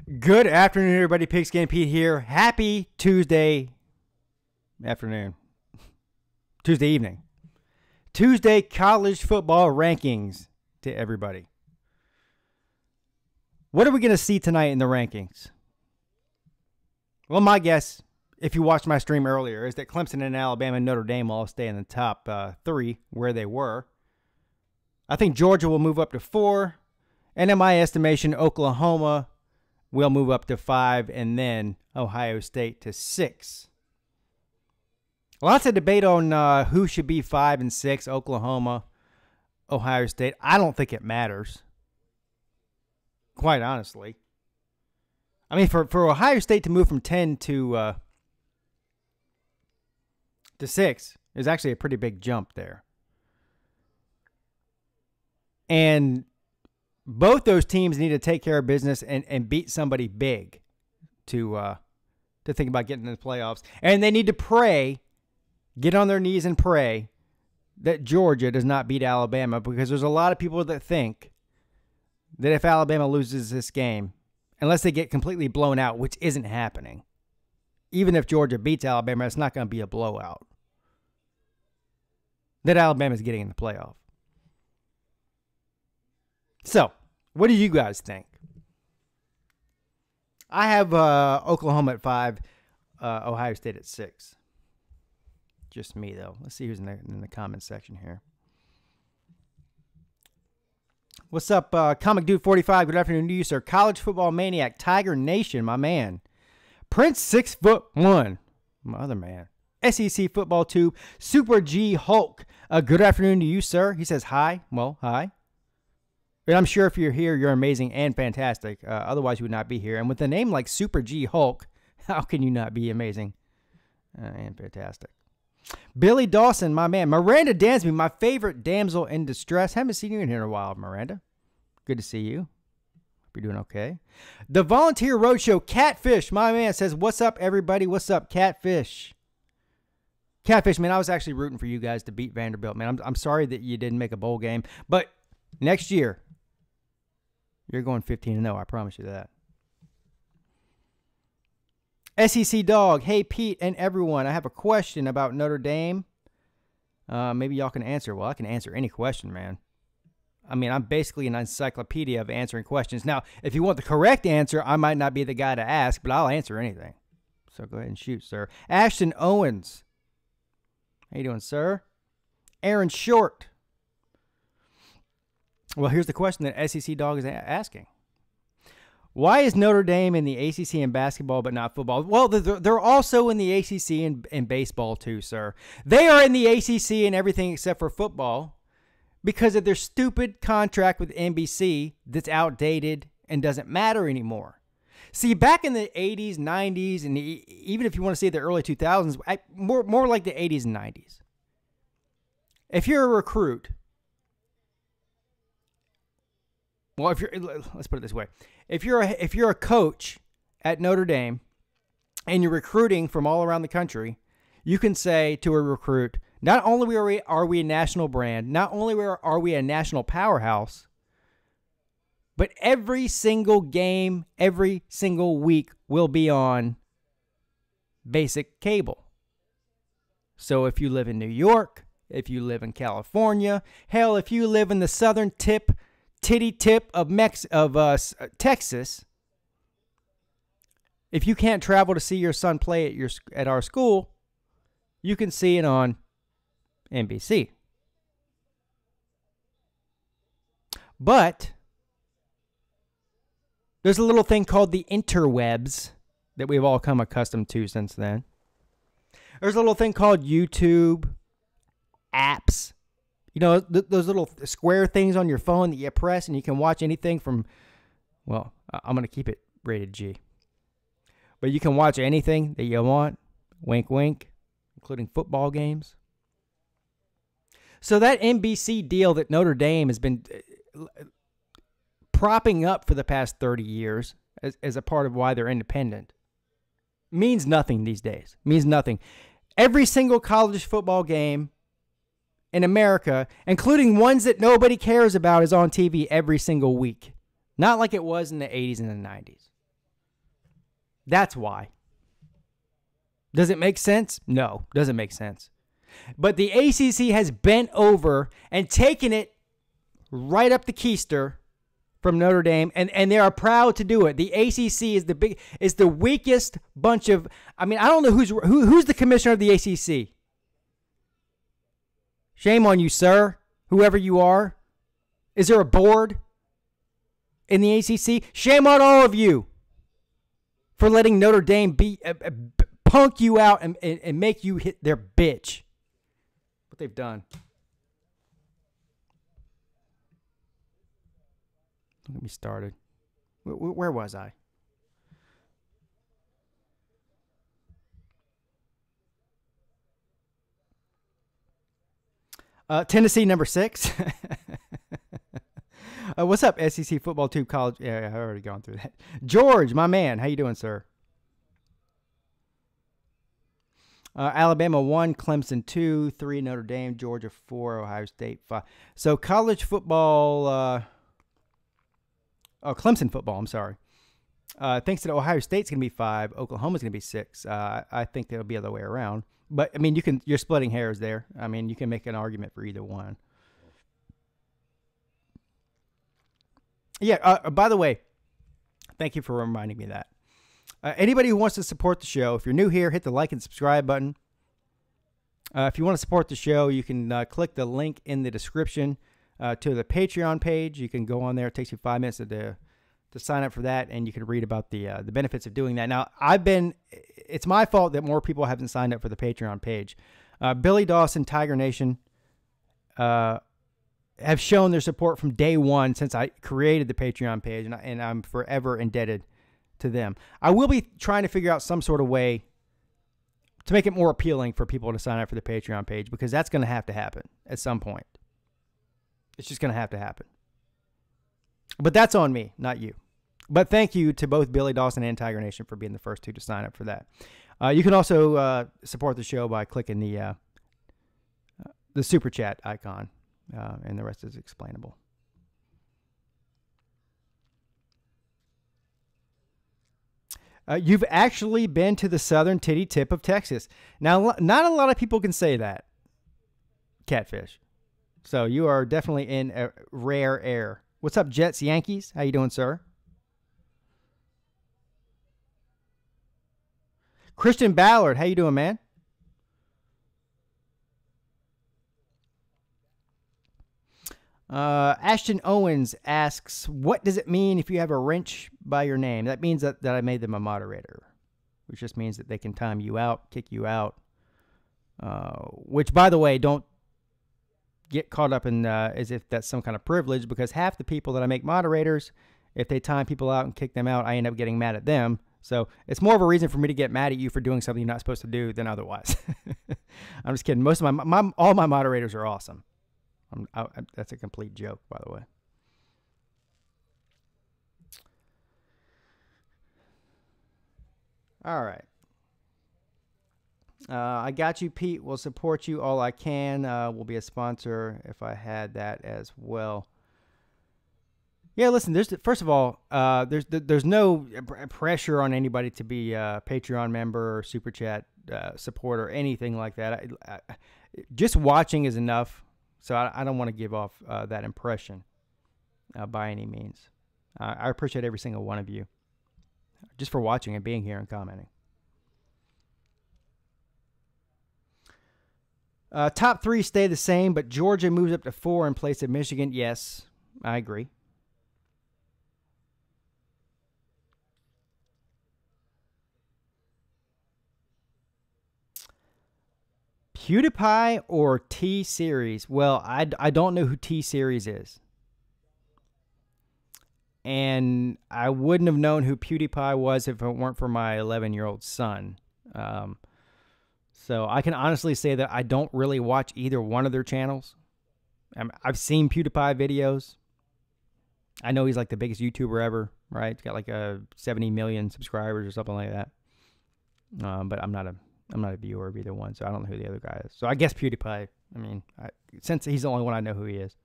Good afternoon, everybody. Pigskin Pete here. Happy Tuesday afternoon. Tuesday evening. Tuesday college football rankings to everybody. What are we going to see tonight in the rankings? Well, my guess, if you watched my stream earlier, is that Clemson and Alabama and Notre Dame will all stay in the top three where they were. I think Georgia will move up to 4. And in my estimation, Oklahoma will move up to 5, and then Ohio State to 6. Lots of debate on who should be 5 and 6, Oklahoma, Ohio State. I don't think it matters, quite honestly. I mean, for Ohio State to move from 10 to 6 is actually a pretty big jump there. And both those teams need to take care of business and beat somebody big to think about getting in the playoffs. And they need to pray, get on their knees and pray that Georgia does not beat Alabama, because there's a lot of people that think that if Alabama loses this game, unless they get completely blown out, which isn't happening, even if Georgia beats Alabama, it's not going to be a blowout, that Alabama's getting in the playoff. So, what do you guys think? I have Oklahoma at 5, Ohio State at 6. Just me, though. Let's see who's in the comment section here. What's up, Comic Dude 45? Good afternoon to you, sir. College football maniac, Tiger Nation, my man. Prince 6'1", my other man. SEC Football Tube, Super G Hulk. Good afternoon to you, sir. He says hi. Well, hi. And I'm sure if you're here, you're amazing and fantastic. Otherwise, you would not be here. And with a name like Super G Hulk, how can you not be amazing and fantastic? Billy Dawson, my man. Miranda Dansby, my favorite damsel in distress. Haven't seen you in here in a while, Miranda. Good to see you. Hope you're doing okay. The Volunteer Roadshow, Catfish, my man, says, what's up, everybody? What's up, Catfish? Catfish, man, I was actually rooting for you guys to beat Vanderbilt, man. I'm sorry that you didn't make a bowl game. But next year, you're going 15-0, I promise you that. SEC Dog, hey, Pete and everyone, I have a question about Notre Dame. Maybe y'all can answer. Well, I can answer any question, man. I mean, I'm basically an encyclopedia of answering questions. Now, if you want the correct answer, I might not be the guy to ask, but I'll answer anything. So go ahead and shoot, sir. Ashton Owens. How you doing, sir? Aaron Short. Well, here's the question that SEC Dog is asking. Why is Notre Dame in the ACC in basketball but not football? Well, they're also in the ACC in baseball too, sir. They are in the ACC in everything except for football because of their stupid contract with NBC that's outdated and doesn't matter anymore. See, back in the 80s, 90s, and even if you want to say the early 2000s, more like the 80s and 90s. If you're a recruit, well, let's put it this way. If you're a coach at Notre Dame and you're recruiting from all around the country, you can say to a recruit, not only are we a national brand, not only are we a national powerhouse, but every single game, every single week will be on basic cable. So if you live in New York, if you live in California, hell, if you live in the southern titty tip of Texas, if you can't travel to see your son play at our school, you can see it on NBC. But there's a little thing called the interwebs that we've all come accustomed to since then. There's a little thing called YouTube, apps. You know, those little square things on your phone that you press and you can watch anything from, well, I'm going to keep it rated G. But you can watch anything that you want, wink, wink, including football games. So that NBC deal that Notre Dame has been propping up for the past 30 years as a part of why they're independent means nothing these days. Means nothing. Every single college football game in America, including ones that nobody cares about, is on TV every single week. Not like it was in the 80s and the 90s. That's why. Does it make sense? No, doesn't make sense. But the ACC has bent over and taken it right up the keister from Notre Dame, and they are proud to do it. The ACC is the weakest bunch of. I mean, I don't know who's the commissioner of the ACC. Shame on you, sir. Whoever you are, is there a board in the ACC? Shame on all of you for letting Notre Dame punk you out and make you hit their bitch. What they've done. Don't get me started. Where was I? Tennessee, number 6. What's up, SEC Football Tube College? Yeah, I've already gone through that. George, my man. How you doing, sir? Alabama 1, Clemson 2, 3, Notre Dame, Georgia 4, Ohio State 5. So college football, Clemson football, I'm sorry. Thinks that Ohio State's going to be 5, Oklahoma's going to be 6. I think that'll be the other way around. But, I mean, you're splitting hairs there. I mean, you can make an argument for either one. Yeah, by the way, thank you for reminding me of that. Anybody who wants to support the show, if you're new here, hit the like and subscribe button. If you want to support the show, you can click the link in the description to the Patreon page. You can go on there. It takes you 5 minutes to sign up for that, and you can read about the benefits of doing that. Now, it's my fault that more people haven't signed up for the Patreon page. Billy Dawson, Tiger Nation, have shown their support from day one since I created the Patreon page, and I'm forever indebted to them. I will be trying to figure out some sort of way to make it more appealing for people to sign up for the Patreon page, because that's going to have to happen at some point. It's just going to have to happen. But that's on me, not you. But thank you to both Billy Dawson and Tiger Nation for being the first two to sign up for that. You can also support the show by clicking the Super Chat icon, and the rest is explainable. You've actually been to the southern titty tip of Texas. Now, not a lot of people can say that, Catfish. So you are definitely in a rare air. What's up, Jets, Yankees? How you doing, sir? Christian Ballard, how you doing, man? Ashton Owens asks, what does it mean if you have a wrench by your name? That means that I made them a moderator, which just means that they can time you out, kick you out. Which, by the way, don't get caught up in as if that's some kind of privilege, because half the people that I make moderators, if they time people out and kick them out, I end up getting mad at them. So it's more of a reason for me to get mad at you for doing something you're not supposed to do than otherwise. I'm just kidding. Most of all my moderators are awesome. That's a complete joke, by the way. All right. I got you, Pete. Will support you all I can. Will be a sponsor if I had that as well. Yeah, listen. First of all, there's no pressure on anybody to be a Patreon member or Super Chat supporter or anything like that. Just watching is enough. So I don't want to give off that impression by any means. I appreciate every single one of you just for watching and being here and commenting. Top 3 stay the same, but Georgia moves up to 4 in place of Michigan. Yes, I agree. PewDiePie or T-Series? Well, I don't know who T-Series is. And I wouldn't have known who PewDiePie was if it weren't for my 11-year-old son. So I can honestly say that I don't really watch either one of their channels. I've seen PewDiePie videos. I know he's like the biggest YouTuber ever, right? He's got like 70 million subscribers or something like that. But I'm not a viewer of either one, so I don't know who the other guy is. So I guess PewDiePie. I mean, since he's the only one I know who he is.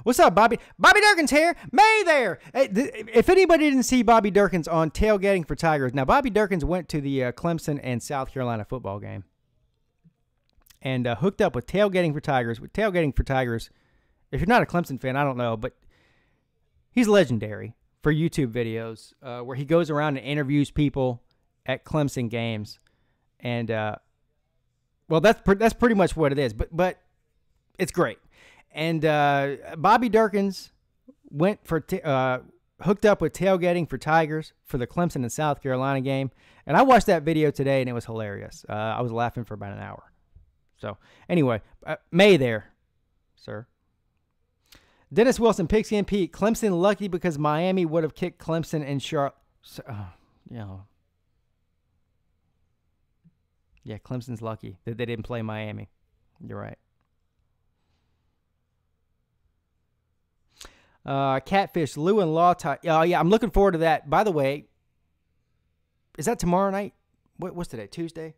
What's up, Bobby? Bobby Durkin's here. May there. Hey, if anybody didn't see Bobby Durkin's on Tailgating for Tigers, now Bobby Durkin's went to the Clemson and South Carolina football game and hooked up with Tailgating for Tigers. With Tailgating for Tigers, if you're not a Clemson fan, I don't know, but he's legendary for YouTube videos where he goes around and interviews people at Clemson games. And, well, that's pretty much what it is, but it's great. And Bobby Durkins went for hooked up with Tailgating for Tigers for the Clemson and South Carolina game. And I watched that video today, and it was hilarious. I was laughing for about an hour. So, anyway, May there, sir. Dennis Wilson, Pixie and Pete. Clemson lucky because Miami would have kicked Clemson and Charlotte. Yeah, Clemson's lucky that they didn't play Miami. You're right. Catfish, Lou and Law Tie. Oh, yeah, I'm looking forward to that. By the way, is that tomorrow night? What's today? Tuesday?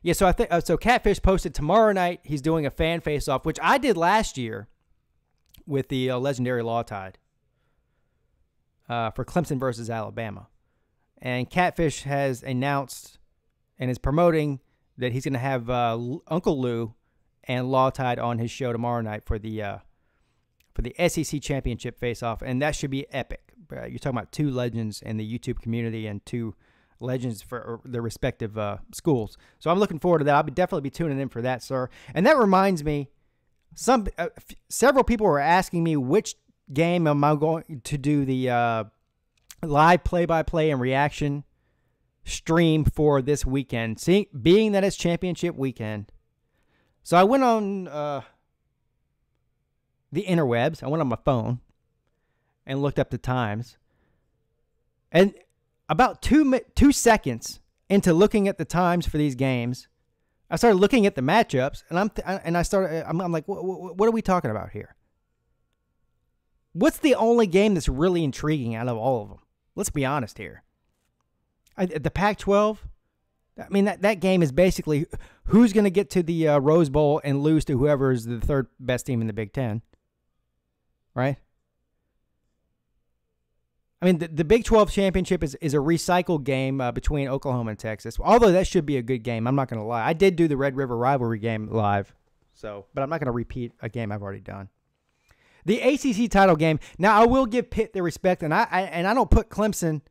Yeah, so I think so. Catfish posted tomorrow night. He's doing a fan face-off, which I did last year with the legendary Law Tide for Clemson versus Alabama. And Catfish has announced and is promoting that he's going to have Uncle Lou and Law Tide on his show tomorrow night for the SEC Championship face-off, and that should be epic. You're talking about two legends in the YouTube community and two legends for their respective schools. So I'm looking forward to that. I'll definitely be tuning in for that, sir. And that reminds me, several people were asking me which game am I going to do the live play-by-play and reaction stream for this weekend, being that it's championship weekend. So I went on the interwebs. I went on my phone and looked up the times. And about 2 seconds into looking at the times for these games, I started looking at the matchups, and I'm like, what are we talking about here? What's the only game that's really intriguing out of all of them? Let's be honest here. The Pac-12, I mean, that game is basically who's going to get to the Rose Bowl and lose to whoever is the third best team in the Big Ten, right? I mean, the Big 12 championship is a recycled game between Oklahoma and Texas. Although that should be a good game, I'm not going to lie. I did do the Red River rivalry game live, but I'm not going to repeat a game I've already done. The ACC title game. Now I will give Pitt their respect, and I don't put Clemson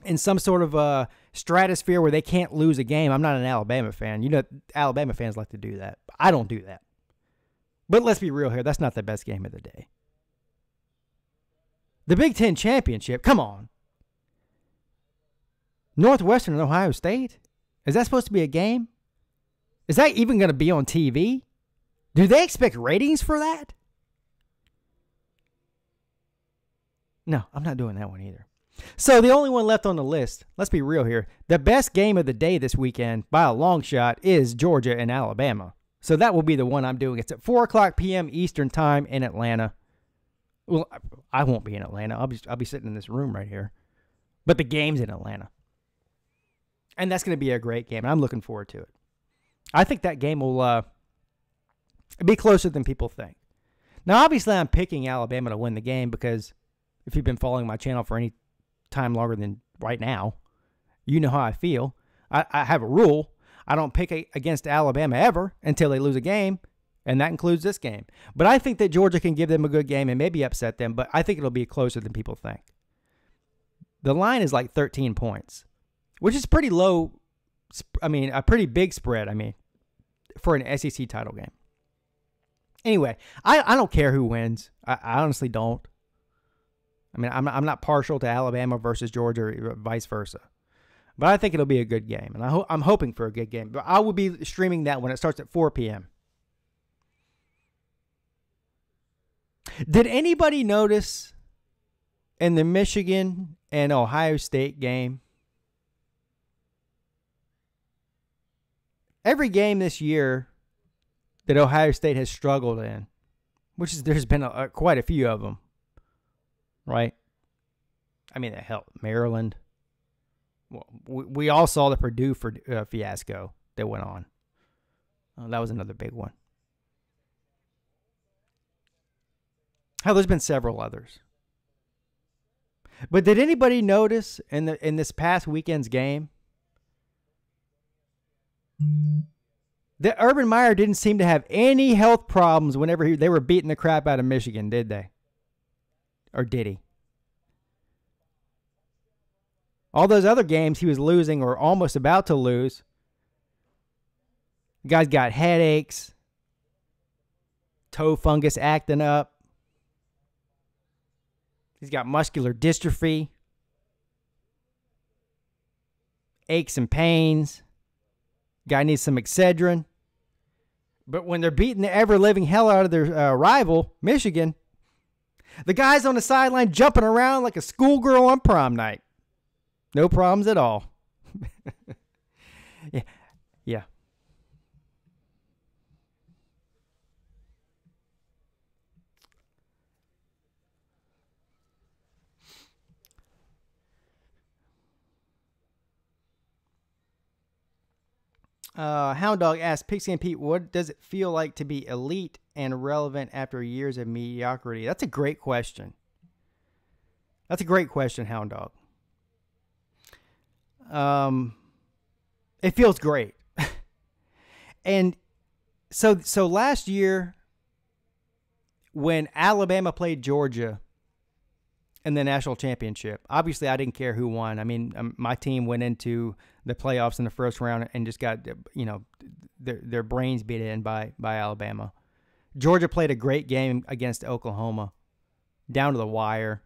in some sort of stratosphere where they can't lose a game. I'm not an Alabama fan. You know, Alabama fans like to do that. I don't do that. But let's be real here. That's not the best game of the day. The Big Ten championship, come on. Northwestern and Ohio State? Is that supposed to be a game? Is that even going to be on TV? Do they expect ratings for that? No, I'm not doing that one either. So the only one left on the list, let's be real here, the best game of the day this weekend by a long shot is Georgia and Alabama. So that will be the one I'm doing. It's at 4 o'clock p.m. Eastern Time in Atlanta. Well, I won't be in Atlanta. I'll be sitting in this room right here. But the game's in Atlanta. And that's going to be a great game. I'm looking forward to it. I think that game will be closer than people think. Now, obviously, I'm picking Alabama to win the game because if you've been following my channel for any time longer than right now, you know how I feel. I have a rule. I don't pick against Alabama ever until they lose a game. And that includes this game. But I think that Georgia can give them a good game and maybe upset them, but I think it'll be closer than people think. The line is like 13 points, which is pretty low. I mean, a pretty big spread, for an SEC title game. Anyway, I don't care who wins. I honestly don't. I mean, I'm not partial to Alabama versus Georgia or vice versa. But I think it'll be a good game, and I'm hoping for a good game. But I will be streaming that when it starts at 4 p.m. Did anybody notice in the Michigan and Ohio State game, every game this year that Ohio State has struggled in, which is there's been quite a few of them, right? I mean, hell, Maryland. Well, we all saw the Purdue fiasco that went on. That was another big one. Oh, there's been several others. But did anybody notice in this past weekend's game that Urban Meyer didn't seem to have any health problems whenever they were beating the crap out of Michigan, did they? Or did he? All those other games he was losing or almost about to lose, the guy's got headaches, toe fungus acting up. He's got muscular dystrophy, aches and pains. Guy needs some Excedrin. But when they're beating the ever-living hell out of their rival, Michigan, the guy's on the sideline jumping around like a schoolgirl on prom night. No problems at all. Yeah. Hound Dog asks, Pigskin Pete, what does it feel like to be elite and relevant after years of mediocrity? That's a great question. That's a great question, Hound Dog. It feels great. And so last year when Alabama played Georgia in the national championship, obviously I didn't care who won. I mean, my team went into the playoffs in the first round and just got, their brains beat in by Alabama. Georgia played a great game against Oklahoma, down to the wire.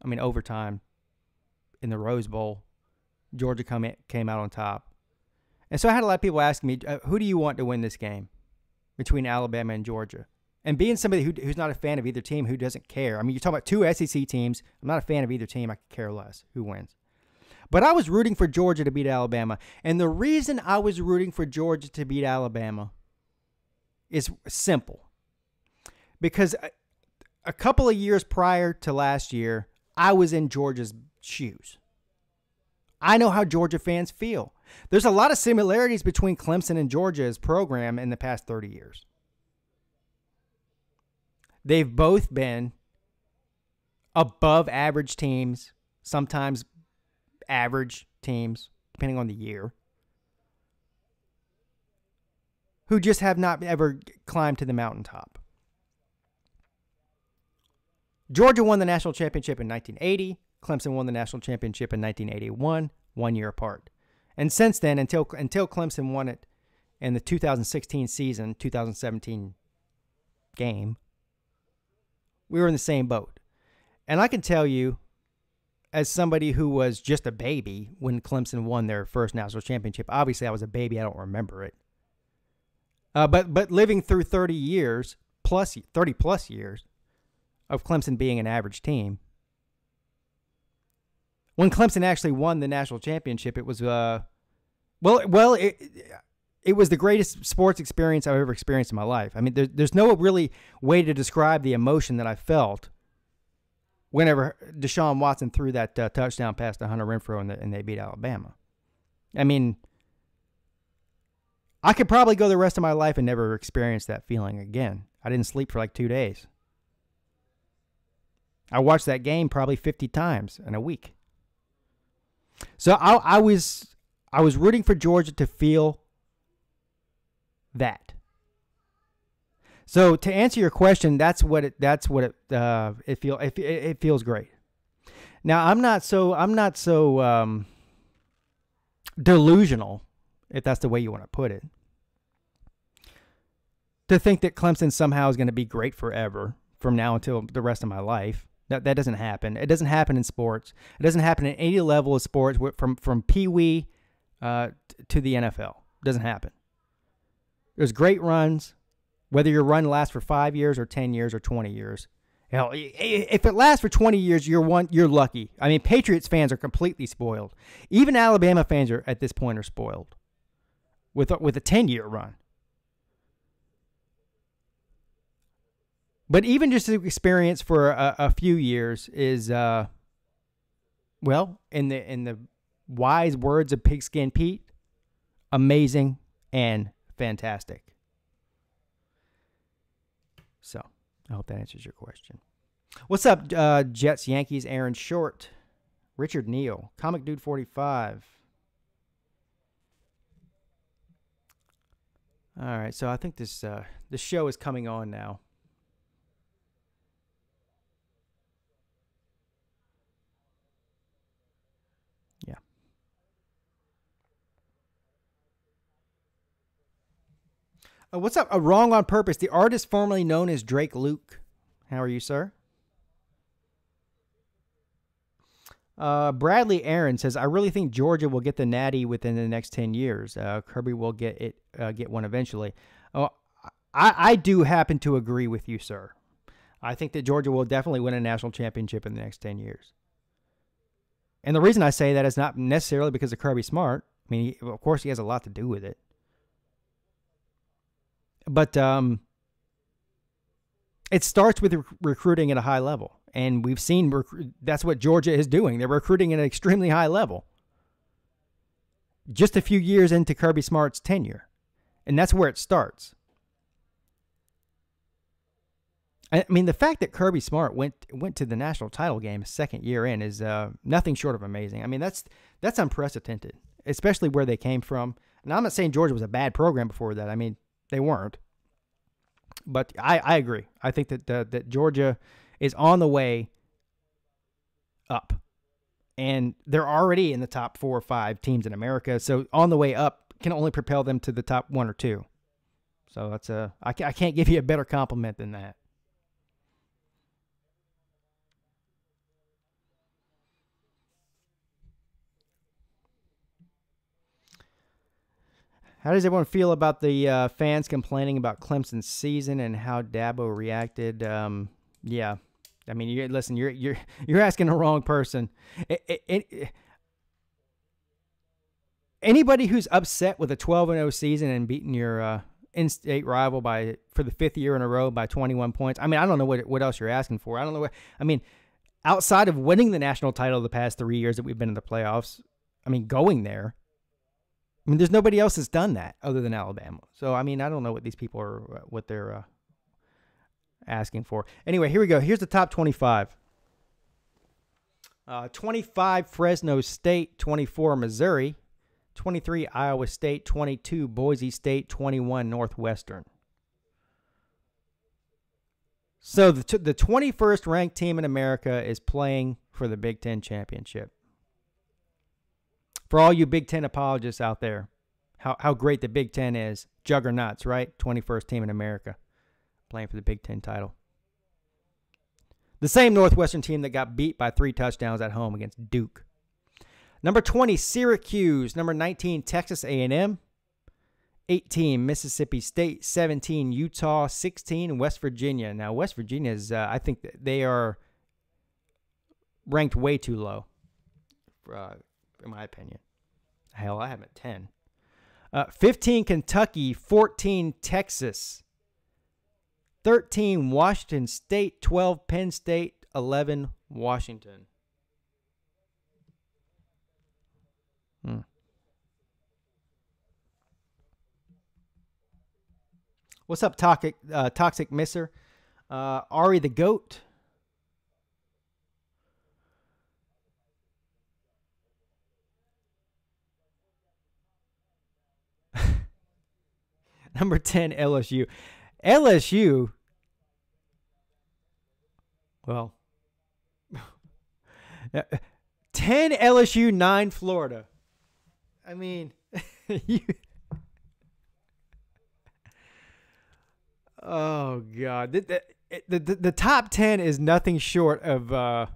I mean, overtime in the Rose Bowl. Georgia came out on top. And so I had a lot of people asking me, who do you want to win this game between Alabama and Georgia? And being somebody who's not a fan of either team, who doesn't care. I mean, you're talking about two SEC teams. I'm not a fan of either team. I could care less who wins. But I was rooting for Georgia to beat Alabama. And the reason I was rooting for Georgia to beat Alabama is simple. Because a couple of years prior to last year, I was in Georgia's shoes. I know how Georgia fans feel. There's a lot of similarities between Clemson and Georgia's program in the past 30 years. They've both been above average teams, sometimes average teams, depending on the year, who just have not ever climbed to the mountaintop. Georgia won the national championship in 1980. Clemson won the national championship in 1981, 1 year apart. And since then, until Clemson won it in the 2016 season, 2017 game, we were in the same boat. And I can tell you, as somebody who was just a baby when Clemson won their first national championship, obviously I was a baby, I don't remember it. But living through 30 plus years of Clemson being an average team, when Clemson actually won the national championship, it was it was the greatest sports experience I've ever experienced in my life. I mean, there's no really way to describe the emotion that I felt whenever Deshaun Watson threw that touchdown pass to Hunter Renfrow and they beat Alabama. I mean, I could probably go the rest of my life and never experience that feeling again. I didn't sleep for like 2 days. I watched that game probably 50 times in a week. So I was rooting for Georgia to feel that. So to answer your question, it feels great. Now I'm not so delusional, if that's the way you want to put it, to think that Clemson somehow is going to be great forever from now until the rest of my life. That doesn't happen. It doesn't happen in sports. It doesn't happen at any level of sports, from Pee-wee to the NFL. It doesn't happen. There's great runs, whether your run lasts for 5 years or 10 years or 20 years. Hell, if it lasts for 20 years, you're lucky. I mean, Patriots fans are completely spoiled. Even Alabama fans at this point are spoiled with a 10-year run. But even just the experience for a few years is, in the wise words of Pigskin Pete, amazing and fantastic. So, I hope that answers your question. What's up, Jets, Yankees, Aaron Short, Richard Neal, Comic Dude 45. All right, so I think this show is coming on now. Yeah. What's up? Wrong on Purpose. The artist formerly known as Drake Luke. How are you, sir? Bradley Aaron says, I really think Georgia will get the Natty within the next 10 years. Kirby will get one eventually. Oh, I do happen to agree with you, sir. I think that Georgia will definitely win a national championship in the next 10 years. And the reason I say that is not necessarily because of Kirby Smart. I mean, of course, he has a lot to do with it. But it starts with recruiting at a high level. And we've seen that's what Georgia is doing. They're recruiting at an extremely high level. Just a few years into Kirby Smart's tenure. And that's where it starts. I mean, the fact that Kirby Smart went to the national title game his second year in is nothing short of amazing. I mean, that's unprecedented, especially where they came from. And I'm not saying Georgia was a bad program before that. I mean, they weren't. But I agree. I think that Georgia is on the way up. And they're already in the top 4 or 5 teams in America. So on the way up can only propel them to the top 1 or 2. So that's I can't give you a better compliment than that. How does everyone feel about the fans complaining about Clemson's season and how Dabo reacted? Yeah, I mean, listen, you're asking the wrong person. Anybody who's upset with a 12-0 season and beating your in-state rival for the 5th year in a row by 21 points. I mean, I don't know what else you're asking for. I don't know I mean, outside of winning the national title the past 3 years that we've been in the playoffs, I mean, going there. I mean, there's nobody else that's done that other than Alabama. So, I mean, I don't know what these people are, what they're asking for. Anyway, here we go. Here's the top 25. 25, Fresno State. 24, Missouri. 23, Iowa State. 22, Boise State. 21, Northwestern. So, the 21st ranked team in America is playing for the Big Ten championship. For all you Big Ten apologists out there, how great the Big Ten is. Juggernauts, right? 21st team in America playing for the Big Ten title. The same Northwestern team that got beat by 3 touchdowns at home against Duke. Number 20, Syracuse. Number 19, Texas A&M. 18, Mississippi State. 17, Utah. 16, West Virginia. Now, West Virginia is, I think they are ranked way too low, in my opinion. Hell, I have them at 10. 15, Kentucky. 14, Texas. 13, Washington State. 12, Penn State. 11, Washington. What's up, Toxic Misser? Ari the Goat. Number 10, LSU. LSU, well, 10 LSU, 9 Florida. I mean, oh, God. The top 10 is nothing short of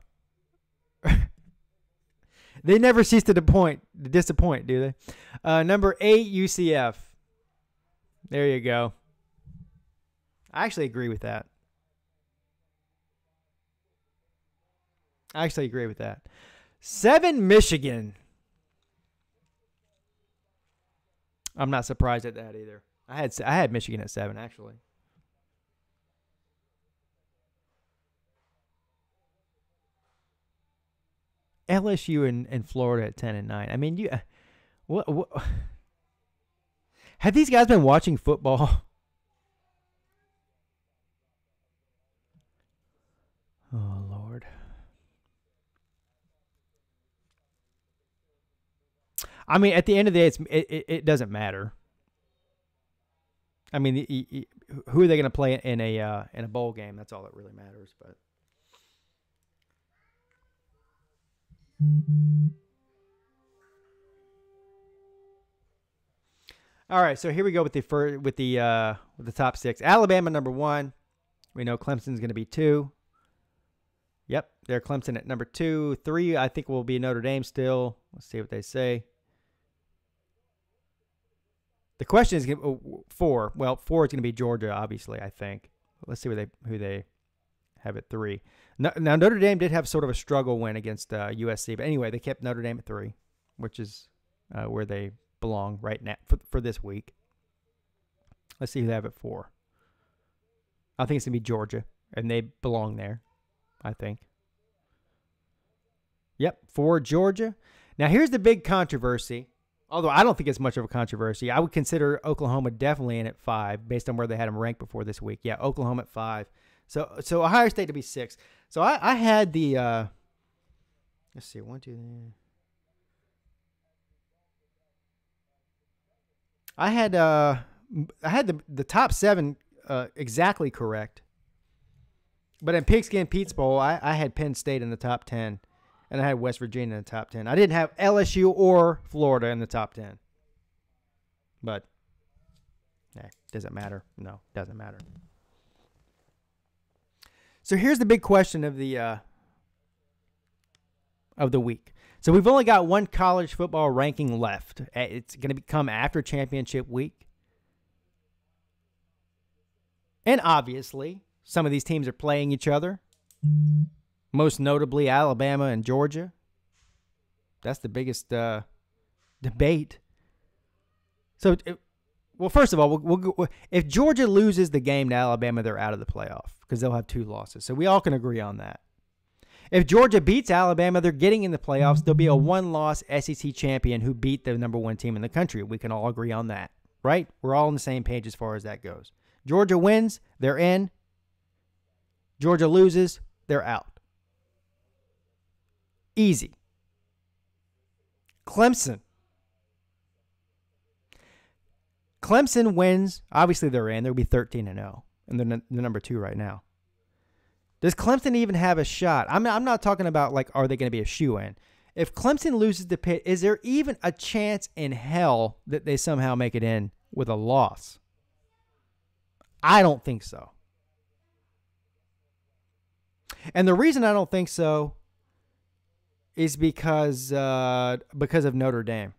they never cease to disappoint, do they? Number 8, UCF. There you go. I actually agree with that. 7, Michigan. I'm not surprised at that either. I had Michigan at 7, actually. LSU and Florida at 10 and 9. I mean, what have these guys been watching football? Oh, I mean, at the end of the day, it doesn't matter. I mean, who are they going to play in a bowl game? That's all that really matters. But all right, so here we go with the top 6. Alabama number 1. We know Clemson's going to be 2. Yep, they're Clemson at number 2. 3, I think, will be Notre Dame still. Let's see what they say. The question is 4. Well, 4 is going to be Georgia, obviously, I think. Let's see who they have at 3. Now, Notre Dame did have sort of a struggle win against USC. But anyway, they kept Notre Dame at 3, which is where they belong right now for this week. Let's see who they have at 4. I think it's going to be Georgia, and they belong there, I think. Yep, 4 Georgia. Now, here's the big controversy. Although I don't think it's much of a controversy. I would consider Oklahoma definitely in at 5 based on where they had them ranked before this week. Yeah, Oklahoma at 5. So Ohio State to be 6. So I had the let's see, 1, 2, 3. I had the top 7 exactly correct. But in Pigskin Pete's Bowl, I had Penn State in the top 10. And I had West Virginia in the top 10. I didn't have LSU or Florida in the top 10. But, does it matter? No, doesn't matter. So here's the big question of the week. So we've only got one college football ranking left. It's going to come after championship week. And obviously, some of these teams are playing each other. Most notably, Alabama and Georgia. That's the biggest debate. So, first of all, if Georgia loses the game to Alabama, they're out of the playoff because they'll have 2 losses. So we all can agree on that. If Georgia beats Alabama, they're getting in the playoffs. There'll be a 1-loss SEC champion who beat the number 1 team in the country. We can all agree on that, right? We're all on the same page as far as that goes. Georgia wins, they're in. Georgia loses, they're out. Easy. Clemson wins. Obviously, they're in. They'll be 13-0, and they're the number 2 right now. Does Clemson even have a shot? I'm not talking about, like, are they going to be a shoo-in? If Clemson loses to Pitt, is there even a chance in hell that they somehow make it in with a loss? I don't think so. And the reason I don't think so is because of Notre Dame.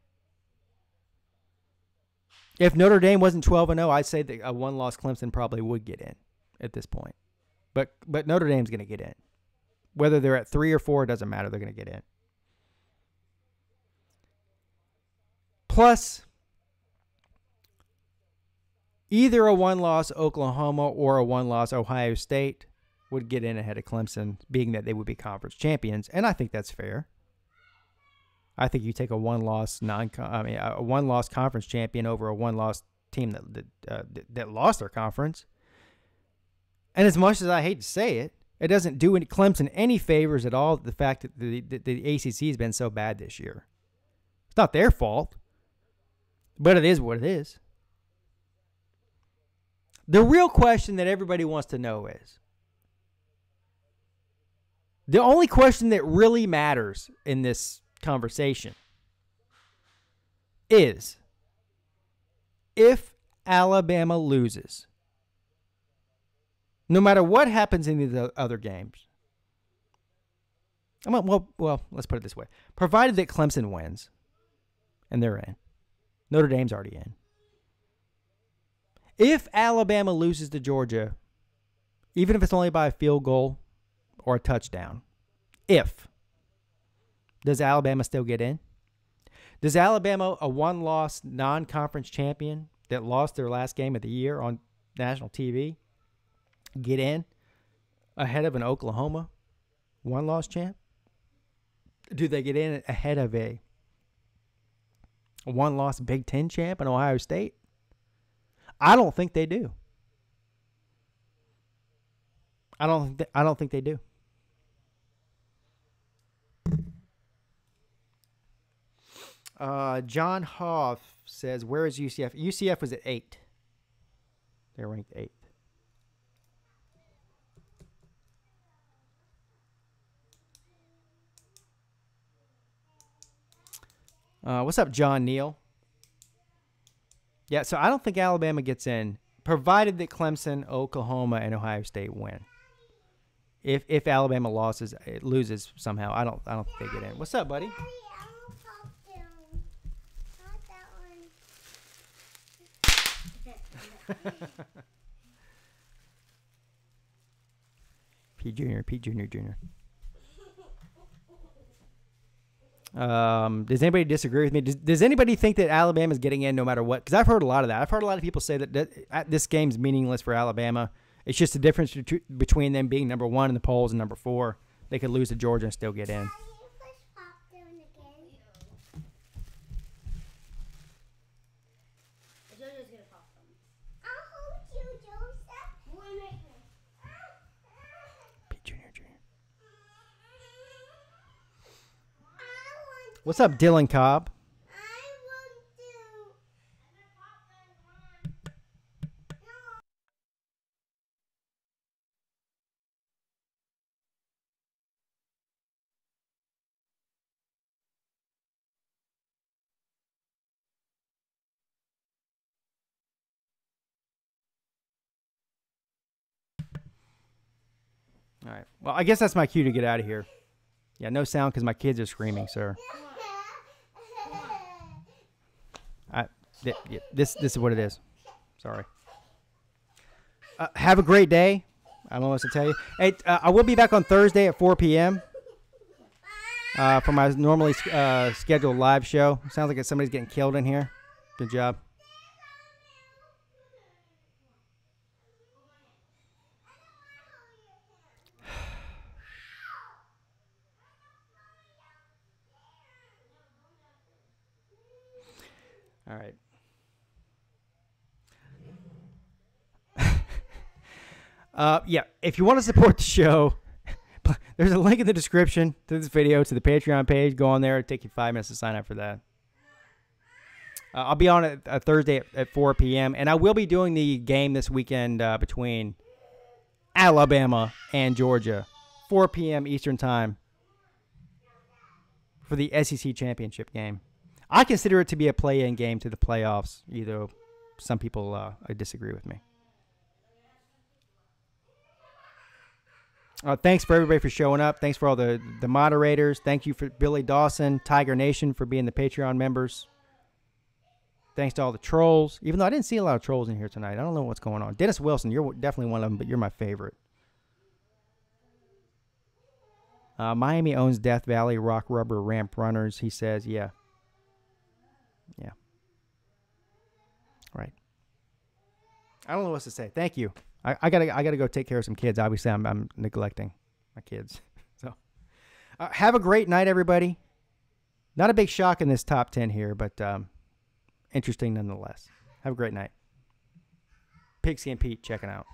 If Notre Dame wasn't 12-0, I'd say that a 1-loss Clemson probably would get in at this point. But Notre Dame's going to get in. Whether they're at 3 or 4, it doesn't matter. They're going to get in. Plus, either a 1-loss Oklahoma or a 1-loss Ohio State would get in ahead of Clemson, being that they would be conference champions, and I think that's fair. I think you take a 1-loss a 1-loss conference champion over a 1-loss team that lost their conference. And as much as I hate to say it, it doesn't do Clemson any favors at all. The fact that the ACC has been so bad this year, it's not their fault, but it is what it is. The real question that everybody wants to know is, the only question that really matters in this conversation is, if Alabama loses, no matter what happens in these other games, well, let's put it this way. Provided that Clemson wins, and they're in. Notre Dame's already in. If Alabama loses to Georgia, even if it's only by a field goal or a touchdown, does Alabama still get in? Does Alabama, a 1-loss non-conference champion that lost their last game of the year on national TV, get in ahead of an Oklahoma 1-loss champ? Do they get in ahead of a 1-loss Big Ten champ in Ohio State? I don't think they do. I don't think they do. John Hoff says, where is UCF? UCF was at 8. They're ranked 8th. What's up, John Neal? Yeah, so I don't think Alabama gets in, provided that Clemson, Oklahoma, and Ohio State win. If Alabama loses somehow, I don't think they get in. What's up, buddy? Pete Jr. Does anybody disagree with me? Does anybody think that Alabama's getting in no matter what? Because I've heard a lot of that. I've heard a lot of people say that this game's meaningless for Alabama. It's just the difference between them being number 1 in the polls and number 4. They could lose to Georgia and still get in. What's up, Dylan Cobb? All right. Well, I guess that's my cue to get out of here. Yeah, no sound because my kids are screaming, sir. This is what it is. Sorry. Have a great day. I don't know what to tell you. Hey, I will be back on Thursday at 4 p.m. For my normally scheduled live show. Sounds like somebody's getting killed in here. Good job. All right. Yeah, if you want to support the show, there's a link in the description to this video to the Patreon page. Go on there. It'll take you 5 minutes to sign up for that. I'll be on it Thursday at 4 p.m. And I will be doing the game this weekend between Alabama and Georgia, 4 p.m. Eastern Time for the SEC Championship game. I consider it to be a play-in game to the playoffs, although some people disagree with me. Thanks for everybody for showing up. Thanks for all the moderators. Thank you for Billy Dawson, Tiger Nation for being the Patreon members. Thanks to all the trolls. Even though I didn't see a lot of trolls in here tonight. I don't know what's going on. Dennis Wilson, you're definitely one of them, but you're my favorite. Miami owns Death Valley Rock Rubber Ramp Runners. He says, yeah. Yeah. Right. I don't know what to say. Thank you. I gotta go take care of some kids. Obviously, I'm neglecting my kids. So, have a great night, everybody. Not a big shock in this top 10 here, but interesting nonetheless. Have a great night. Pigsky and Pete checking out.